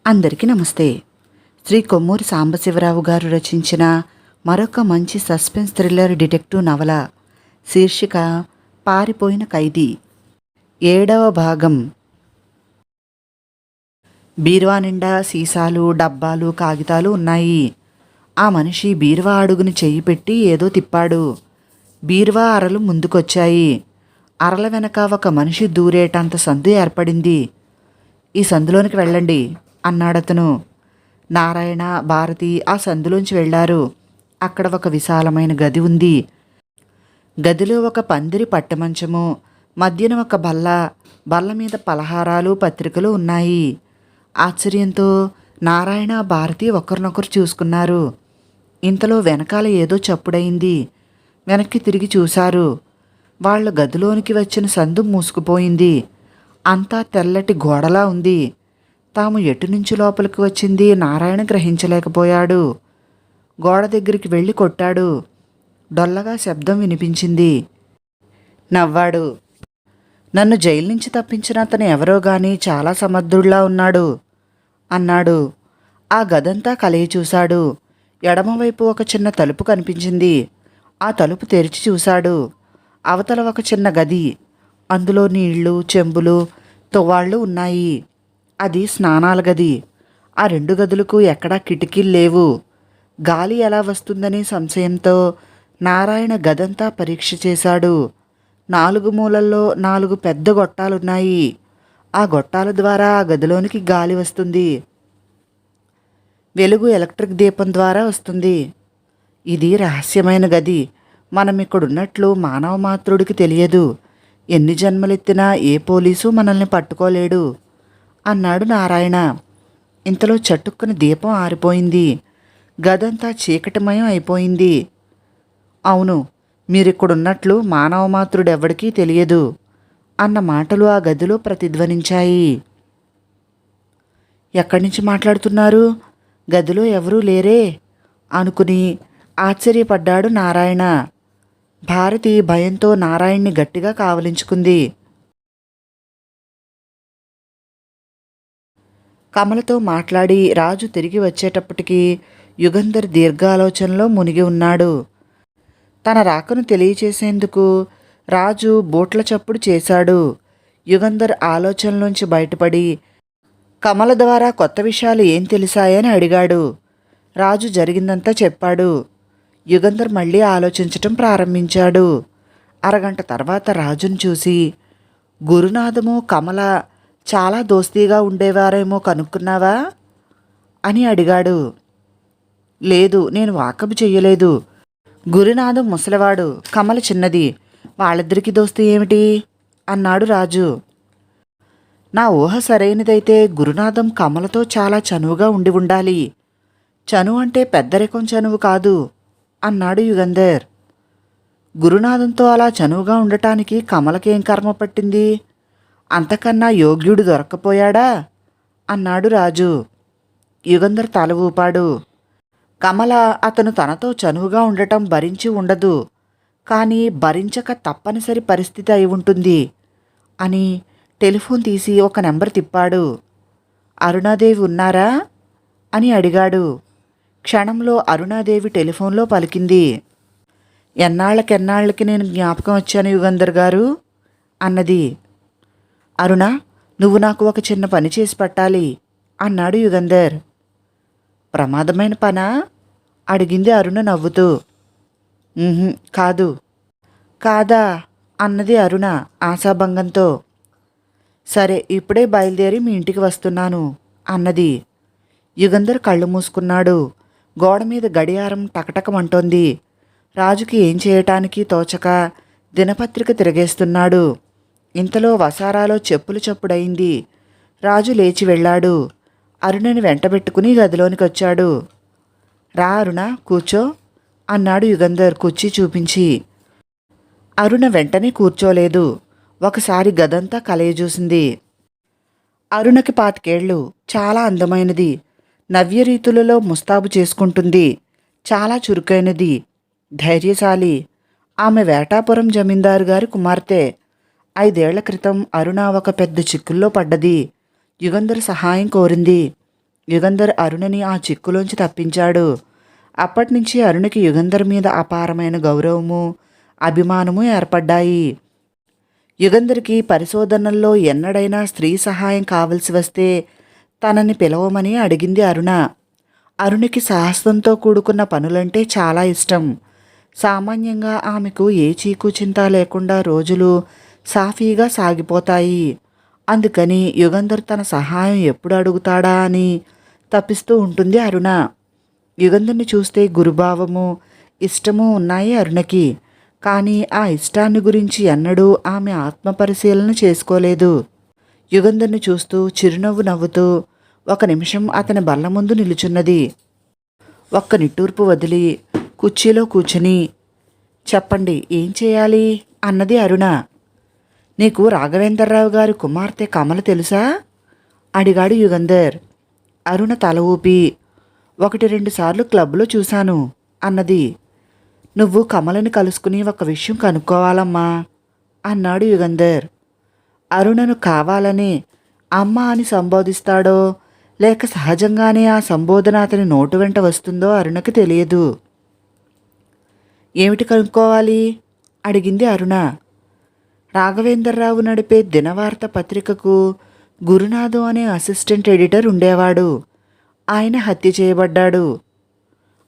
అందరికీ నమస్తే. శ్రీ కొమ్మూరి సాంబశివరావు గారు రచించిన మరొక మంచి సస్పెన్స్ థ్రిల్లర్ డిటెక్టివ్ నవల శీర్షిక పారిపోయిన ఖైదీ 7వ భాగం. బీరువా నిండా సీసాలు, డబ్బాలు, కాగితాలు ఉన్నాయి. ఆ మనిషి బీరువా అడుగుని చెయ్యి పెట్టి ఏదో తిప్పాడు. బీరువా అరలు ముందుకొచ్చాయి. అరల వెనక ఒక మనిషి దూరేటంత సందు ఏర్పడింది. ఈ సందులోనికి వెళ్ళండి అన్నాడతను. నారాయణ, భారతి ఆ సందులోంచి వెళ్లారు. అక్కడ ఒక విశాలమైన గది ఉంది. గదిలో ఒక పందిరి పట్టమంచము, మధ్యన ఒక బల్ల మీద పలహారాలు, పత్రికలు ఉన్నాయి. ఆశ్చర్యంతో నారాయణ, భారతి ఒకరినొకరు చూసుకున్నారు. ఇంతలో వెనకాల ఏదో చప్పుడైంది. వెనక్కి తిరిగి చూశారు. వాళ్ళ గదిలోనికి వచ్చిన సందు మూసుకుపోయింది. అంతా తెల్లటి గోడలా ఉంది. తాము ఎటు నుంచి లోపలికి వచ్చింది నారాయణ గ్రహించలేకపోయాడు. గోడ దగ్గరికి వెళ్ళి కొట్టాడు. డొల్లగా శబ్దం వినిపించింది. నవ్వాడు. నన్ను జైలు నుంచి తప్పించిన అతను ఎవరో గాని చాలా సమర్థుడిలా ఉన్నాడు అన్నాడు. ఆ గదంతా కలయి చూశాడు. ఎడమవైపు ఒక చిన్న తలుపు కనిపించింది. ఆ తలుపు తెరిచి చూశాడు. అవతల ఒక చిన్న గది. అందులో నీళ్లు, చెంబులు, తువ్వాళ్ళు ఉన్నాయి. అది స్నానాల గది. ఆ 2 గదులకు ఎక్కడా కిటికీలు లేవు. గాలి ఎలా వస్తుందనే సంశయంతో నారాయణ గదంతా పరీక్ష చేశాడు. 4 మూలల్లో 4 పెద్ద గొట్టాలున్నాయి. ఆ గొట్టాల ద్వారా ఆ గదిలోనికి గాలి వస్తుంది. వెలుగు ఎలక్ట్రిక్ దీపం ద్వారా వస్తుంది. ఇది రహస్యమైన గది. మనం ఇక్కడున్నట్లు మానవ మాత్రుడికి తెలియదు. ఎన్ని జన్మలెత్తినా ఏ పోలీసు మనల్ని పట్టుకోలేడు అన్నాడు నారాయణ. ఇంతలో చటుక్కున దీపం ఆరిపోయింది. గదంతా చీకటిమయం అయిపోయింది. అవును, మీరిక్కడున్నట్లు మానవ మాత్రుడెవ్వడికీ తెలియదు అన్న మాటలు ఆ గదిలో ప్రతిధ్వనించాయి. ఎక్కడి నుంచి మాట్లాడుతున్నారు? గదిలో ఎవరూ లేరే అనుకుని ఆశ్చర్యపడ్డాడు నారాయణ. భారతి భయంతో నారాయణ్ణి గట్టిగా కావలించుకుంది. కమలతో మాట్లాడి రాజు తిరిగి వచ్చేటప్పటికి యుగంధర్ దీర్ఘాలోచనలో మునిగి ఉన్నాడు. తన రాకను తెలియచేసేందుకు రాజు బూట్ల చప్పుడు చేశాడు. యుగంధర్ ఆలోచనలోంచి బయటపడి కమల ద్వారా కొత్త విషయాలు ఏం తెలిసాయని అడిగాడు. రాజు జరిగిందంతా చెప్పాడు. యుగంధర్ మళ్ళీ ఆలోచించటం ప్రారంభించాడు. అరగంట తర్వాత రాజును చూసి, గురునాథము, కమల చాలా దోస్తీగా ఉండేవారేమో కనుక్కున్నావా అని అడిగాడు. లేదు, నేను వాకబు చెయ్యలేదు. గురునాథం ముసలివాడు, కమల చిన్నది. వాళ్ళిద్దరికీ దోస్తీ ఏమిటి అన్నాడు రాజు. నా ఊహ సరైనదైతే గురునాథం కమలతో చాలా చనువుగా ఉండి ఉండాలి. చనువు అంటే పెద్దరికం చనువు కాదు అన్నాడు యుగంధర్. గురునాథంతో అలా చనువుగా ఉండటానికి కమలకేం కర్మ పట్టింది? అంతకన్నా యోగ్యుడు దొరక్కపోయాడా అన్నాడు రాజు. యుగంధర్ తల ఊపాడు. కమల అతను తనతో చనువుగా ఉండటం భరించి ఉండదు, కానీ భరించక తప్పనిసరి పరిస్థితి అయి ఉంటుంది అని టెలిఫోన్ తీసి ఒక నెంబర్ తిప్పాడు. అరుణాదేవి ఉన్నారా అని అడిగాడు. క్షణంలో అరుణాదేవి టెలిఫోన్లో పలికింది. ఎన్నాళ్ళకి నేను జ్ఞాపకం వచ్చాను యుగంధర్ గారు అన్నది. అరుణ, నువ్వు నాకు ఒక చిన్న పని చేసి పెట్టాలి అన్నాడు యుగంధర్. ప్రమాదమైన పనా అడిగింది అరుణ నవ్వుతూ. కాదు. కాదా అన్నది అరుణ ఆశాభంగంతో. సరే, ఇప్పుడే బయలుదేరి మీ ఇంటికి వస్తున్నాను అన్నది. యుగంధర్ కళ్ళు మూసుకున్నాడు. గోడ మీద గడియారం టకటకమంటోంది. రాజుకి ఏం చేయటానికి తోచక దినపత్రిక తిరగేస్తున్నాడు. ఇంతలో వసారాలో చెప్పులు చప్పుడయింది. రాజు లేచి వెళ్ళాడు. అరుణని వెంటబెట్టుకుని గదిలోనికి వచ్చాడు. రా అరుణ, కూర్చో అన్నాడు యుగంధర్ కుర్చీ చూపించి. అరుణ వెంటనే కూర్చోలేదు. ఒకసారి గదంతా కలయజూసింది. అరుణకి 25 ఏళ్ళు. చాలా అందమైనది. నవ్యరీతులలో ముస్తాబు చేసుకుంటుంది. చాలా చురుకైనది, ధైర్యశాలి. ఆమె వేటాపురం జమీందారు గారి కుమార్తె. 5 ఏళ్ల క్రితం అరుణ ఒక పెద్ద చిక్కుల్లో పడ్డది. యుగంధర్ సహాయం కోరింది. యుగంధర్ అరుణని ఆ చిక్కులోంచి తప్పించాడు. అప్పటినుంచి అరుణకి యుగంధర్ మీద అపారమైన గౌరవము, అభిమానము ఏర్పడ్డాయి. యుగంధర్కి పరిశోధనల్లో ఎన్నడైనా స్త్రీ సహాయం కావలసి వస్తే తనని పిలవమని అడిగింది అరుణ. అరుణకి సాహసంతో కూడుకున్న పనులంటే చాలా ఇష్టం. సామాన్యంగా ఆమెకు ఏ చీకు చింత లేకుండా రోజులు సాఫీగా సాగిపోతాయి. అందుకని యుగంధర్ తన సహాయం ఎప్పుడు అడుగుతాడా అని తప్పిస్తూ ఉంటుంది అరుణ. యుగంధర్ని చూస్తే గురుభావము, ఇష్టము ఉన్నాయి అరుణకి. కానీ ఆ ఇష్టాన్ని గురించి ఎన్నడూ ఆమె ఆత్మపరిశీలన చేసుకోలేదు. యుగంధర్ని చూస్తూ చిరునవ్వు నవ్వుతూ ఒక నిమిషం అతని బల్ల ముందు నిలుచున్నది. ఒక్క నిట్టూర్పు వదిలి కుర్చీలో కూర్చుని, చెప్పండి ఏం చేయాలి అన్నది అరుణ. నీకు రాఘవేంద్రరావు గారి కుమార్తె కమల తెలుసా అడిగాడు యుగంధర్. అరుణ తల ఊపి, 1-2 సార్లు క్లబ్లో చూశాను అన్నది. నువ్వు కమలని కలుసుకుని ఒక విషయం కనుక్కోవాలమ్మా అన్నాడు యుగంధర్. అరుణను కావాలని అమ్మ అని సంబోధిస్తాడో లేక సహజంగానే ఆ సంబోధన అతని నోటు వెంట వస్తుందో అరుణకి తెలియదు. ఏమిటి కనుక్కోవాలి అడిగింది అరుణ. రాఘవేంద్రరావు నడిపే దినవార్త పత్రికకు గురునాథం అనే అసిస్టెంట్ ఎడిటర్ ఉండేవాడు. ఆయన హత్య చేయబడ్డాడు.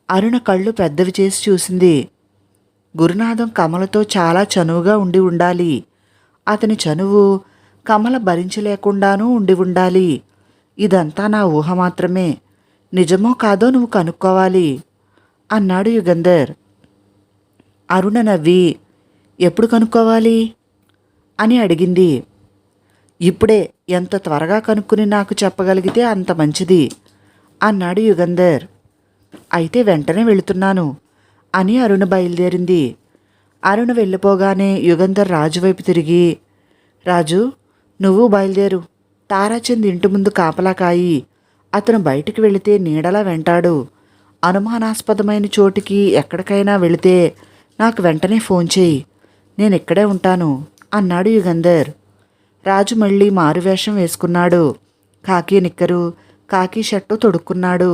అరుణ కళ్ళు పెద్దవి చేసి చూసింది. గురునాథం కమలతో చాలా చనువుగా ఉండి ఉండాలి. అతని చనువు కమల భరించలేకుండానూ ఉండి ఉండాలి. ఇదంతా నా ఊహ మాత్రమే. నిజమో కాదో నువ్వు కనుక్కోవాలి అన్నాడు యుగంధర్. అరుణ నవ్వి, ఎప్పుడు కనుక్కోవాలి అని అడిగింది. ఇప్పుడే, ఎంత త్వరగా కనుక్కుని నాకు చెప్పగలిగితే అంత మంచిది అన్నాడు యుగంధర్. అయితే వెంటనే వెళుతున్నాను అని అరుణ బయలుదేరింది. అరుణ వెళ్ళిపోగానే యుగంధర్ రాజు వైపు తిరిగి, రాజు నువ్వు బయలుదేరు. తారాచంద్ ఇంటి ముందు కాపలా కాయి. అతను బయటికి వెళితే నీడలా వెంటాడు. అనుమానాస్పదమైన చోటికి ఎక్కడికైనా వెళితే నాకు వెంటనే ఫోన్ చేయి. నేను ఇక్కడే ఉంటాను అన్నాడు యుగంధర్. రాజు మళ్ళీ మారువేషం వేసుకున్నాడు. కాకి నిక్కరు, కాకి షర్టు తొడుక్కున్నాడు.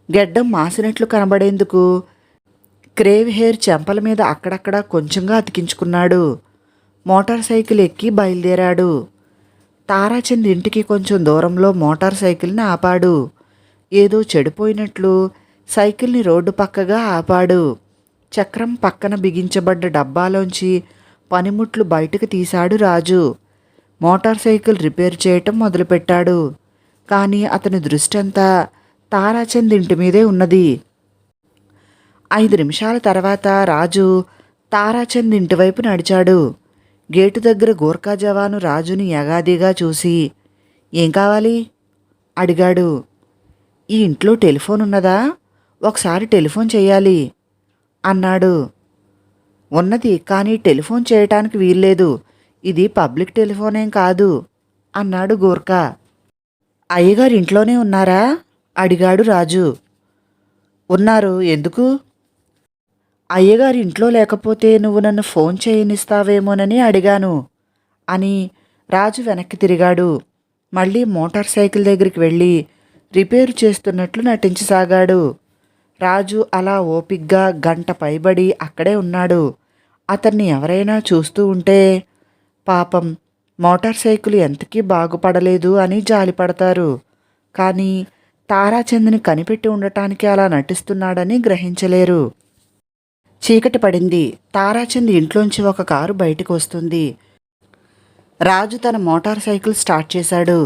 గెడ్డం మాసినట్లు కనబడేందుకు క్రేవ్ హెయిర్ చెంపల మీద అక్కడక్కడ కొంచెంగా అతికించుకున్నాడు. మోటార్ సైకిల్ ఎక్కి బయలుదేరాడు. తారాచంద్ ఇంటికి కొంచెం దూరంలో మోటార్ సైకిల్ని ఆపాడు. ఏదో చెడిపోయినట్లు సైకిల్ని రోడ్డు పక్కగా ఆపాడు. చక్రం పక్కన బిగించబడ్డ డబ్బాలోంచి పనిముట్లు బయటకు తీశాడు రాజు. మోటార్ సైకిల్ రిపేర్ చేయటం మొదలుపెట్టాడు. కానీ అతని దృష్టంతా తారాచంద్ ఇంటి మీదే ఉన్నది. 5 నిమిషాల తర్వాత రాజు తారాచంద్ ఇంటివైపు నడిచాడు. గేటు దగ్గర గోర్ఖా జవాను రాజుని యగాదిగా చూసి, ఏం కావాలి అడిగాడు. ఈ ఇంట్లో టెలిఫోన్ ఉన్నదా? ఒకసారి టెలిఫోన్ చేయాలి అన్నాడు. ఉన్నది, కానీ టెలిఫోన్ చేయటానికి వీల్లేదు. ఇది పబ్లిక్ టెలిఫోనేం కాదు అన్నాడు గోర్ఖా. అయ్యగారు ఇంట్లోనే ఉన్నారా అడిగాడు రాజు. ఉన్నారు, ఎందుకు? అయ్యగారు ఇంట్లో లేకపోతే నువ్వు నన్ను ఫోన్ చేయనిస్తావేమోనని అడిగాను అని రాజు వెనక్కి తిరిగాడు. మళ్ళీ మోటార్ సైకిల్ దగ్గరికి వెళ్ళి రిపేరు చేస్తున్నట్లు నటించసాగాడు. రాజు అలా ఓపిగ్గా గంట పైబడి అక్కడే ఉన్నాడు. అతన్ని ఎవరైనా చూస్తూ ఉంటే పాపం మోటార్ సైకిల్ ఎంతకీ బాగుపడలేదు అని జాలిపడతారు. కానీ తారాచంద్ని కనిపెట్టి ఉండటానికి అలా నటిస్తున్నాడని గ్రహించలేరు. చీకటి పడింది. తారాచంద్ ఇంట్లోంచి ఒక కారు బయటకు వస్తుంది. రాజు తన మోటార్ సైకిల్ స్టార్ట్ చేశాడు.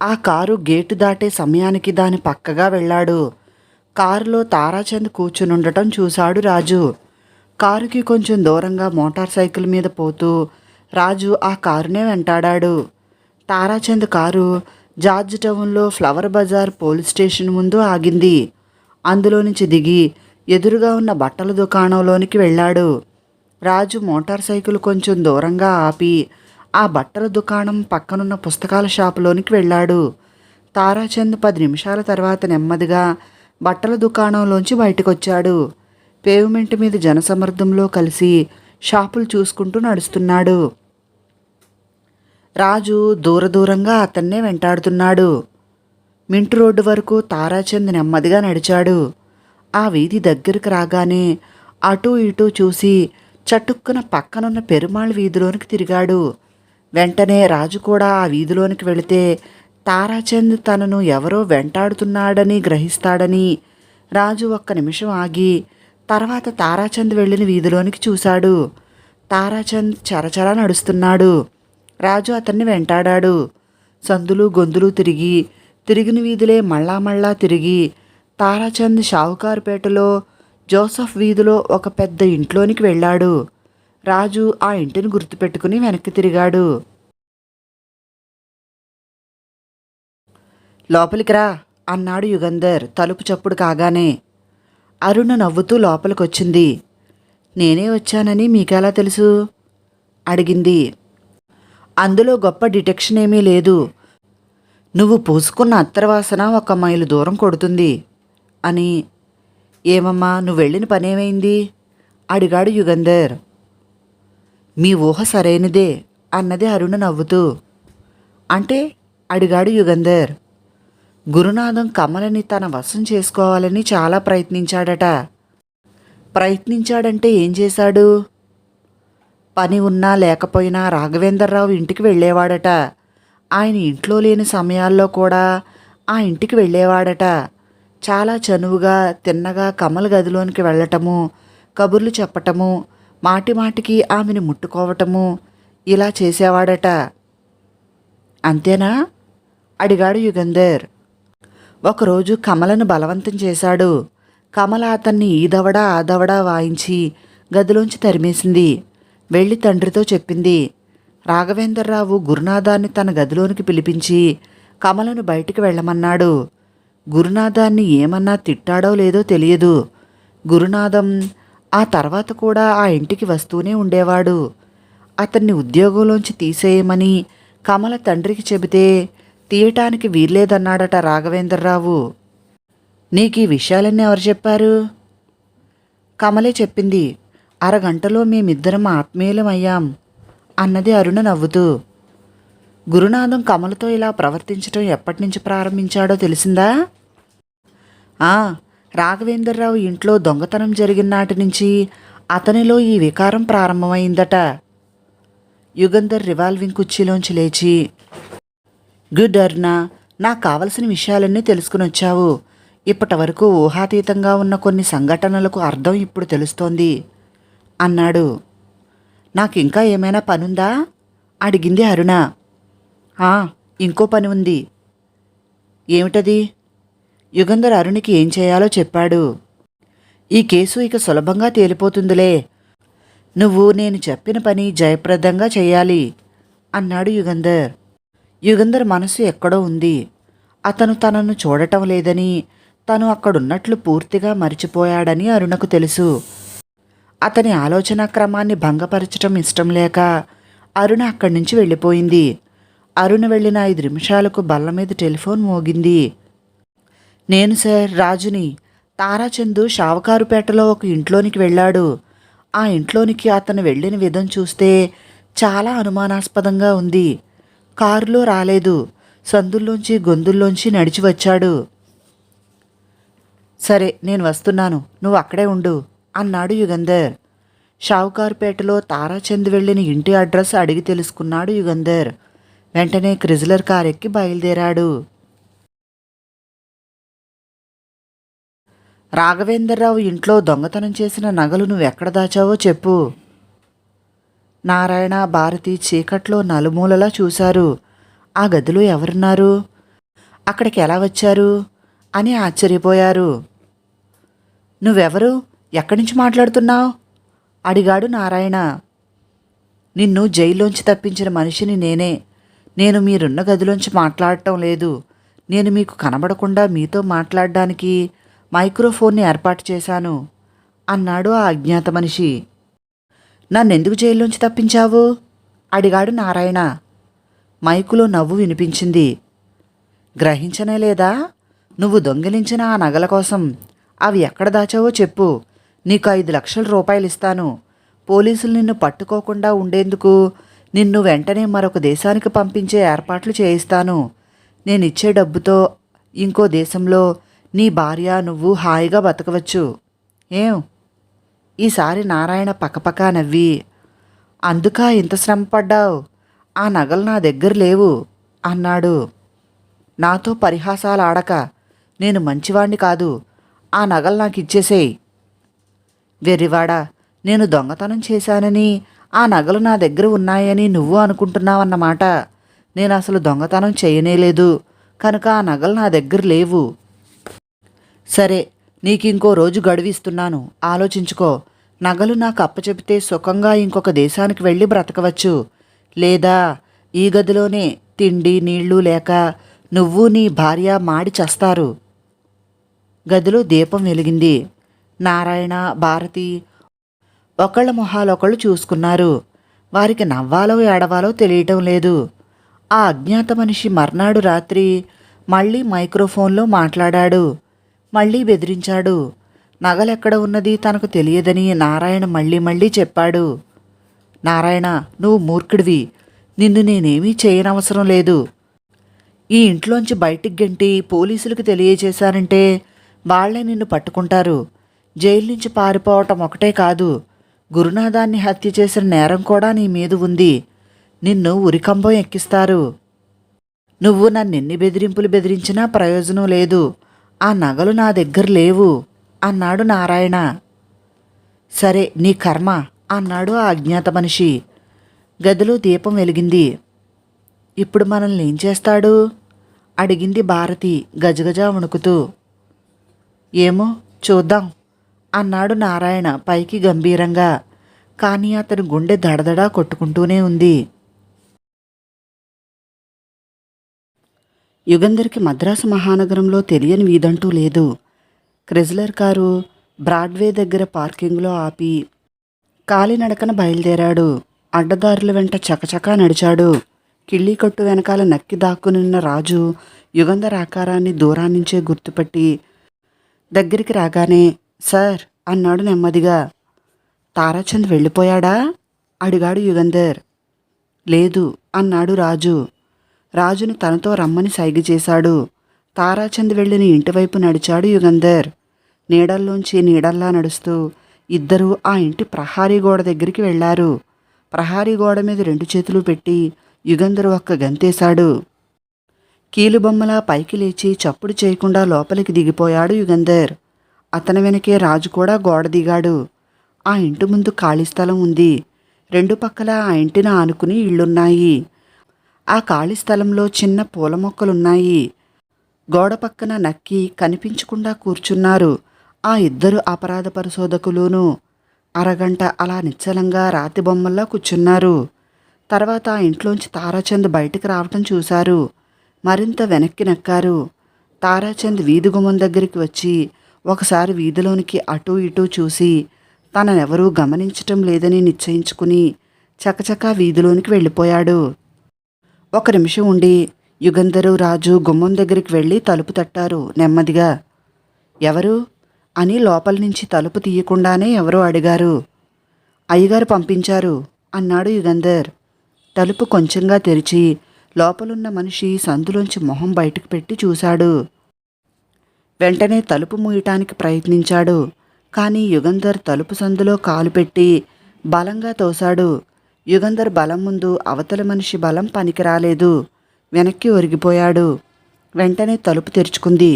ఆ కారు గేటు దాటే సమయానికి దాని పక్కగా వెళ్ళాడు. కారులో తారాచంద్ కూర్చునుండటం చూశాడు రాజు. కారుకి కొంచెం దూరంగా మోటార్ సైకిల్ మీద పోతూ రాజు ఆ కారునే వెంటాడాడు. తారాచంద్ కారు జార్జ్ టౌన్లో ఫ్లవర్ బజార్ పోలీస్ స్టేషన్ ముందు ఆగింది. అందులో నుంచి దిగి ఎదురుగా ఉన్న బట్టల దుకాణంలోనికి వెళ్ళాడు. రాజు మోటార్ సైకిల్ కొంచెం దూరంగా ఆపి ఆ బట్టల దుకాణం పక్కనున్న పుస్తకాల షాపులోనికి వెళ్ళాడు. తారాచంద్ 10 నిమిషాల తర్వాత నెమ్మదిగా బట్టల దుకాణంలోంచి బయటకొచ్చాడు. పేవ్మెంట్ మీద జనసమర్థంలో కలిసి షాపులు చూసుకుంటూ నడుస్తున్నాడు. రాజు దూరంగా అతన్నే వెంటాడుతున్నాడు. మింటు రోడ్డు వరకు తారాచంద్ నెమ్మదిగా నడిచాడు. ఆ వీధి దగ్గరికి రాగానే అటూ ఇటూ చూసి చటుక్కున పక్కనున్న పెరుమాళ్ వీధిలోనికి తిరిగాడు. వెంటనే రాజు కూడా ఆ వీధిలోనికి వెళితే తారాచంద్ తనను ఎవరో వెంటాడుతున్నాడని గ్రహిస్తాడని రాజు ఒక్క నిమిషం ఆగి తర్వాత తారాచంద్ వెళ్ళిన వీధిలోనికి చూశాడు. తారాచంద్ చరచరా నడుస్తున్నాడు. రాజు అతన్ని వెంటాడాడు. సందులు గొంతులు తిరిగిన వీధులే మళ్ళా తిరిగి తారాచంద్ షావుకారుపేటలో జోసఫ్ వీధిలో ఒక పెద్ద ఇంట్లోనికి వెళ్ళాడు. రాజు ఆ ఇంటిని గుర్తుపెట్టుకుని వెనక్కి తిరిగాడు. లోపలికి రా అన్నాడు యుగంధర్ తలుపు చప్పుడు కాగానే. అరుణ నవ్వుతూ లోపలికొచ్చింది. నేనే వచ్చానని మీకెలా తెలుసు అడిగింది. అందులో గొప్ప డిటెక్షన్ ఏమీ లేదు. నువ్వు పూసుకున్న అత్తరవాసన 1 మైలు దూరం కొడుతుంది అని. ఏమమ్మా నువ్వు వెళ్ళిన పనేమైంది అడిగాడు యుగంధర్. మీ ఊహ సరైనదే అన్నది అరుణ నవ్వుతూ. అంటే అడిగాడు యుగంధర్. గురునాథం కమలని తన వశం చేసుకోవాలని చాలా ప్రయత్నించాడట. ప్రయత్నించాడంటే ఏం చేశాడు? పని ఉన్నా లేకపోయినా రాఘవేంద్రరావు ఇంటికి వెళ్ళేవాడట. ఆయన ఇంట్లో లేని సమయాల్లో కూడా ఆ ఇంటికి వెళ్ళేవాడట. చాలా చనువుగా తిన్నగా కమల గదిలోనికి వెళ్ళటము, కబుర్లు చెప్పటము, మాటిమాటికి ఆమెను ముట్టుకోవటము ఇలా చేసేవాడట. అంతేనా అడిగాడు యుగంధర్. ఒకరోజు కమలను బలవంతం చేశాడు. కమల అతన్ని ఈ దవడా ఆ దవడా వాయించి గదిలోంచి తరిమేసింది. వెళ్ళి తండ్రితో చెప్పింది. రాఘవేంద్రరావు గురునాథాన్ని తన గదిలోనికి పిలిపించి కమలను బయటికి వెళ్ళమన్నాడు. గురునాథాన్ని ఏమన్నా తిట్టాడో లేదో తెలియదు. గురునాథం ఆ తర్వాత కూడా ఆ ఇంటికి వస్తూనే ఉండేవాడు. అతన్ని ఉద్యోగంలోంచి తీసేయమని కమల తండ్రికి చెబితే తీయటానికి వీల్లేదన్నాడట రాఘవేంద్రరావు. నీకీ విషయాలన్నీ ఎవరు చెప్పారు? కమలే చెప్పింది. అరగంటలో మేమిద్దరం ఆత్మీయులమయ్యాం అన్నది అరుణ నవ్వుతూ. గురునాథం కమలతో ఇలా ప్రవర్తించటం ఎప్పటినుంచి ప్రారంభించాడో తెలిసిందా? రాఘవేంద్రరావు ఇంట్లో దొంగతనం జరిగిన నాటి నుంచి అతనిలో ఈ వికారం ప్రారంభమైందట. యుగంధర్ రివాల్వింగ్ కుర్చీలోంచి లేచి, గుడ్ అరుణ, నాకు కావలసిన విషయాలన్నీ తెలుసుకుని వచ్చావు. ఇప్పటి వరకు ఊహాతీతంగా ఉన్న కొన్ని సంఘటనలకు అర్థం ఇప్పుడు తెలుస్తోంది అన్నాడు. నాకింకా ఏమైనా పనుందా అడిగింది అరుణ. ఇంకో పని ఉంది. ఏమిటది? యుగంధర్ అరుణికి ఏం చేయాలో చెప్పాడు. ఈ కేసు ఇక సులభంగా తేలిపోతుందిలే. నువ్వు నేను చెప్పిన పని జయప్రదంగా చేయాలి అన్నాడు యుగంధర్. యుగంధర్ మనసు ఎక్కడో ఉంది. అతను తనను చూడటం లేదని, తను అక్కడున్నట్లు పూర్తిగా మరిచిపోయాడని అరుణకు తెలుసు. అతని ఆలోచనా క్రమాన్ని భంగపరచటం ఇష్టం లేక అరుణ అక్కడి నుంచి వెళ్ళిపోయింది. అరుణ వెళ్ళిన 5 నిమిషాలకు బల్ల మీద టెలిఫోన్ మోగింది. నేను సార్ రాజుని. తారాచందు షావకారుపేటలో ఒక ఇంట్లోనికి వెళ్ళాడు. ఆ ఇంట్లోనికి అతను వెళ్ళిన విధం చూస్తే చాలా అనుమానాస్పదంగా ఉంది. కారులో రాలేదు. సందుల్లోంచి గొంతుల్లోంచి నడిచి వచ్చాడు. సరే నేను వస్తున్నాను, నువ్వు అక్కడే ఉండు అన్నాడు యుగంధర్. షావుకారుపేటలో తారాచంద్ వెళ్ళిన ఇంటి అడ్రస్ అడిగి తెలుసుకున్నాడు యుగంధర్. వెంటనే క్రిజ్లర్ కార్ ఎక్కి బయలుదేరాడు. రాఘవేంద్రరావు ఇంట్లో దొంగతనం చేసిన నగలు నువ్వెక్కడ దాచావో చెప్పు. నారాయణ, భారతి చీకట్లో నలుమూలలా చూశారు. ఆ గదిలో ఎవరున్నారు? అక్కడికి ఎలా వచ్చారు అని ఆశ్చర్యపోయారు. నువ్వెవరు? ఎక్కడి నుంచి మాట్లాడుతున్నావు అడిగాడు నారాయణ. నిన్ను జైల్లోంచి తప్పించిన మనిషిని నేనే. నేను మీరున్న గదిలోంచి మాట్లాడటం లేదు. నేను మీకు కనబడకుండా మీతో మాట్లాడడానికి మైక్రోఫోన్ని ఏర్పాటు చేశాను అన్నాడు ఆ అజ్ఞాత మనిషి. నన్నెందుకు జైల్లోంచి తప్పించావు అడిగాడు నారాయణ. మైకులో నవ్వు వినిపించింది. గ్రహించనే లేదా? నువ్వు దొంగిలించిన ఆ నగల కోసం. అవి ఎక్కడ దాచావో చెప్పు. నీకు 5 లక్షల రూపాయలు ఇస్తాను. పోలీసులు నిన్ను పట్టుకోకుండా ఉండేందుకు నిన్ను వెంటనే మరొక దేశానికి పంపించే ఏర్పాట్లు చేయిస్తాను. నేనిచ్చే డబ్బుతో ఇంకో దేశంలో నీ భార్య నువ్వు హాయిగా బతకవచ్చు. ఏం? ఈసారి నారాయణ పకపకా నవ్వి, అందుకా ఇంత శ్రమ పడ్డావు? ఆ నగలు నా దగ్గర లేవు అన్నాడు. నాతో పరిహాసాలు ఆడక, నేను మంచివాణ్ణి కాదు. ఆ నగలు నాకు ఇచ్చేసేయ్. వెర్రివాడా, నేను దొంగతనం చేశానని ఆ నగలు నా దగ్గర ఉన్నాయని నువ్వు అనుకుంటున్నావన్నమాట. నేను అసలు దొంగతనం చేయనేలేదు కనుక ఆ నగలు నా దగ్గర లేవు. సరే, నీకింకో రోజు గడువిస్తున్నాను, ఆలోచించుకో. నగలు నాకు అప్పచెపితే సుఖంగా ఇంకొక దేశానికి వెళ్ళి బ్రతకవచ్చు. లేదా ఈ గదిలోనే తిండి నీళ్లు లేక నువ్వు నీ భార్య మాడి చస్తారు. గదిలో దీపం వెలిగింది. నారాయణ, భారతి ఒకళ్ళ మొహాలొకళ్ళు చూసుకున్నారు. వారికి నవ్వాలో ఏడవాలో తెలియటం లేదు. ఆ అజ్ఞాత మనిషి మర్నాడు రాత్రి మళ్ళీ మైక్రోఫోన్లో మాట్లాడాడు. మళ్ళీ బెదిరించాడు. నగలెక్కడ ఉన్నది తనకు తెలియదని నారాయణ మళ్ళీ చెప్పాడు. నారాయణ, నువ్వు మూర్ఖుడివి. నిన్ను నేనేమీ చేయనవసరం లేదు. ఈ ఇంట్లోంచి బయటికి గెంటి పోలీసులకు తెలియచేశానంటే వాళ్లే నిన్ను పట్టుకుంటారు. జైలు నుంచి పారిపోవటం ఒకటే కాదు, గురునాథాన్ని హత్య చేసిన నేరం కూడా నీ మీద ఉంది. నిన్ను ఉరికంబం ఎక్కిస్తారు. నువ్వు నన్నెన్ని బెదిరింపులు బెదిరించినా ప్రయోజనం లేదు. ఆ నగలు నా దగ్గర లేవు అన్నాడు నారాయణ. సరే, నీ కర్మ అన్నాడు ఆ అజ్ఞాత మనిషి. గదిలో దీపం వెలిగింది. ఇప్పుడు మనల్ని ఏం చేస్తాడు అడిగింది భారతి గజగజ వణుకుతూ. ఏమో చూద్దాం అన్నాడు నారాయణ పైకి గంభీరంగా. కానీ అతని గుండె దడదడా కొట్టుకుంటూనే ఉంది. యుగంధర్కి మద్రాసు మహానగరంలో తెలియని వీధంటూ లేదు. క్రెజ్లర్ కారు బ్రాడ్వే దగ్గర పార్కింగ్లో ఆపి కాలినడకన బయలుదేరాడు. అడ్డదారుల వెంట చకచకా నడిచాడు. కిళ్ళీకొట్టు వెనకాల నక్కి దాక్కునున్న రాజు యుగంధర్ ఆకారాన్ని దూరాన్నించే గుర్తుపట్టి దగ్గరికి రాగానే సార్ అన్నాడు నెమ్మదిగా. తారాచంద్ వెళ్ళిపోయాడా అడిగాడు యుగంధర్. లేదు అన్నాడు రాజు. రాజును తనతో రమ్మని సైగ చేశాడు. తారాచంద్ వెళ్ళిన ఇంటివైపు నడిచాడు యుగంధర్. నీడల్లోంచి నీడల్లా నడుస్తూ ఇద్దరూ ఆ ఇంటి ప్రహారీ గోడ దగ్గరికి వెళ్లారు. ప్రహారీ గోడ మీద 2 చేతులు పెట్టి యుగంధర్ ఒక్క గంతేశాడు. కీలుబొమ్మలా పైకి లేచి చప్పుడు చేయకుండా లోపలికి దిగిపోయాడు యుగంధర్. అతని వెనకే రాజు కూడా గోడ దిగాడు. ఆ ఇంటి ముందు ఖాళీ స్థలం ఉంది. 2 పక్కల ఆ ఇంటిని ఆనుకుని ఇళ్లున్నాయి. ఆ ఖాళీ స్థలంలో చిన్న పూల మొక్కలున్నాయి. గోడ పక్కన నక్కి కనిపించకుండా కూర్చున్నారు ఆ ఇద్దరు అపరాధ పరిశోధకులును. అరగంట అలా నిశ్చలంగా రాతి బొమ్మల్లా కూర్చున్నారు. తర్వాత ఆ ఇంట్లోంచి తారాచంద్ బయటికి రావటం చూశారు. మరింత వెనక్కి నక్కారు. తారాచంద్ వీధి గుమ్మం దగ్గరికి వచ్చి ఒకసారి వీధిలోనికి అటూ ఇటూ చూసి తననెవరూ గమనించటం లేదని నిశ్చయించుకుని చకచకా వీధిలోనికి వెళ్ళిపోయాడు. 1 నిమిషం ఉండి యుగంధరు, రాజు గుమ్మం దగ్గరికి వెళ్ళి తలుపు తట్టారు నెమ్మదిగా. ఎవరు అని లోపల నుంచి తలుపు తీయకుండానే ఎవరో అడిగారు. అయ్యగారు పంపించారు అన్నాడు యుగంధర్. తలుపు కొంచెంగా తెరిచి లోపలున్న మనిషి సందులోంచి మొహం బయటకు పెట్టి చూశాడు. వెంటనే తలుపు మూయటానికి ప్రయత్నించాడు. కానీ యుగంధర్ తలుపు సందులో కాలు పెట్టి బలంగా తోశాడు. యుగంధర్ బలం ముందు అవతల మనిషి బలం పనికిరాలేదు. వెనక్కి ఒరిగిపోయాడు. వెంటనే తలుపు తెరుచుకుంది.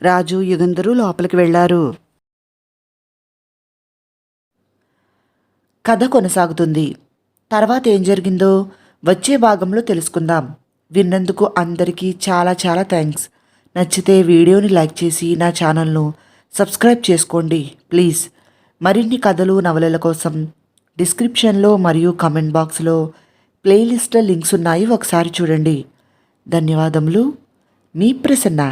రాజు, యుగంధరు లోపలికి వెళ్లారు. కథ కొనసాగుతుంది. తర్వాత ఏం జరిగిందో వచ్చే భాగంలో తెలుసుకుందాం. విన్నందుకు అందరికీ చాలా చాలా థ్యాంక్స్. నచ్చితే వీడియోని లైక్ చేసి నా ఛానల్ను సబ్స్క్రైబ్ చేసుకోండి ప్లీజ్. మరిన్ని కథలు, నవలల కోసం డిస్క్రిప్షన్లో మరియు కామెంట్ బాక్స్లో ప్లేలిస్ట్లో లింక్స్ ఉన్నాయి, ఒకసారి చూడండి. ధన్యవాదములు. మీ ప్రసన్న.